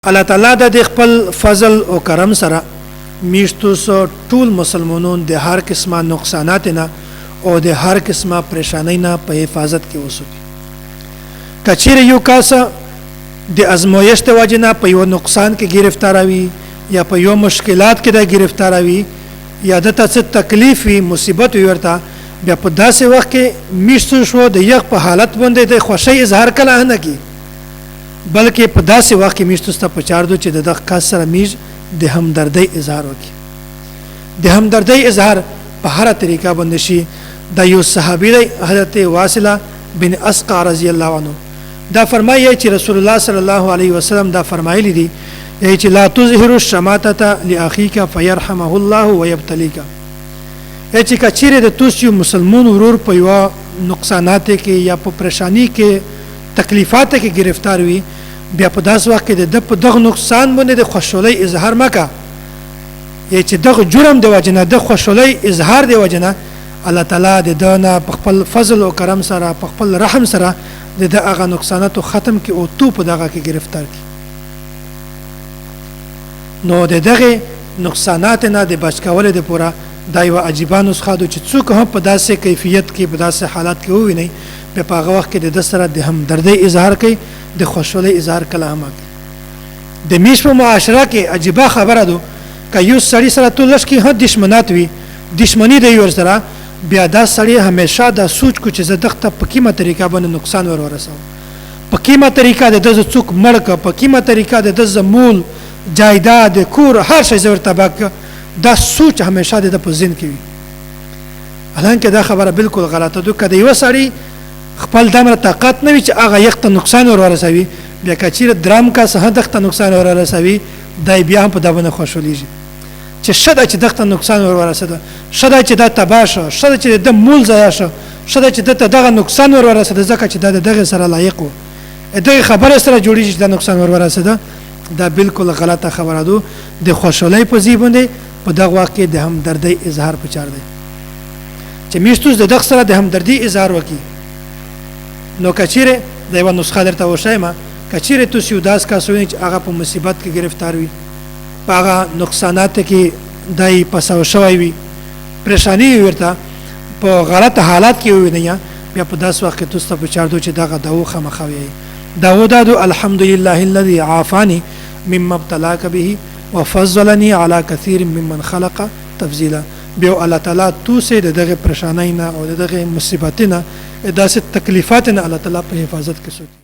الله تعالی د خپل فضل او کرم سره میشتو سو ټول مسلمانون د هر قسمه نقصانات نه او د هر قسمه پریشانی نه په حفاظت کې وسوي کچیر یو کاسه د ازمویشت وجنه په یو نقصان کې گرفتاروي یا په یو مشکلات کې د گرفتاروي یا د تاسو تکلیف وي مصیبت ورته بیا په داسې وخت کې میشتو شو د یغ په حالت باندې د خوشي اظهار کله نه کی بلکې په داسې وخت کې میشتو ست په چار دو چې د دغه کس سره میج د همدردی اظهار وکړي د همدردی اظهار په هر طریقه باندې شي د یو صحابي حضرت واصله بن اسقع رضی الله عنه دا فرمایي چې رسول الله صلی الله علیه وسلم دا فرمایلی دي چې لا تظهر الشماتة لاخيك فيرحمه الله ويبتليك چې کچېره د توسیو مسلمان ورور په یو نقصانات کې یا په پریشانی کې تکلیفات کې گرفتار وي بیا په داس وخت کې د په دغه نقصان باندې د خوشحالي اظهار مکه یا چې دغه جرم د وجنه د خوشحالي اظهار د وجنه الله تعالی د دنا په خپل فضل او کرم سره په خپل رحم سره د هغه نقصانات ختم کې او تو په دغه کې گرفتار کی نو د دغه نقصانات نه د بچ کول د پورا دا یو عجیبه نسخه ده چې څوک هم په داسې کیفیت کې په داسې حالات کې وویني په هغه وخت کې د سره د همدردی اظهار کوي د خوشحالي اظهار کلام کوي د میش په معاشره کې عجیبه خبره ده که یو سړی سره تلش کې هد دشمنات وي دشمنی دی ور سره بیا دا سړی همیشه دا سوچ کو چې زه دغه په کیمه طریقه باندې نقصان ورسوم په کیمه طریقه د دز څوک مړک په کیمه طریقه د دز مول جایداد کور هر شی زور تباک دا سوچ همیشه د په ذهن کې وي حالانکه دا خبره بالکل غلطه ده کله یو سړی خپل دمر طاقت نه وي چې هغه یخت نقصان ورسوي بیا کچیر درام کا سه دغه نقصان ورسوي دای بیا په دونه خوشحاليږي چې شدا چې دغه نقصان ورسده شدا چې د تباشه شدا چې د مول زیاشه شدا چې دغه نقصان ورسده ځکه چې دغه سره لایق وو دغه خبره سره جوړیږي چې د نقصان ورسده دا بالکل غلطه خبره ده د خوشحالي په ځای باندې په دغه واقع د همدردی اظهار پچار دی چې میشتوس د دغه سره د همدردی اظهار وکي نو کچیره د یو نسخه درته وشایمه کچیره تو سیوداس کا سوینه چې هغه په مصیبت کې گرفتار وي په هغه نقصانات کې دای پسو شوی وي پریشانی ورته په غلط حالات کې وي نه بیا په داس وخت کې تو په چار دو چې دغه داو خمخوي داود الحمدلله الذي عافاني مما ابتلاك به وفضلني على كثير ممن خلق تفضيلا بيو الله تعالی تو سه دغه پریشانای نه او دغه مصیبت نه داسې تکلیفات نه الله تعالی په حفاظت کې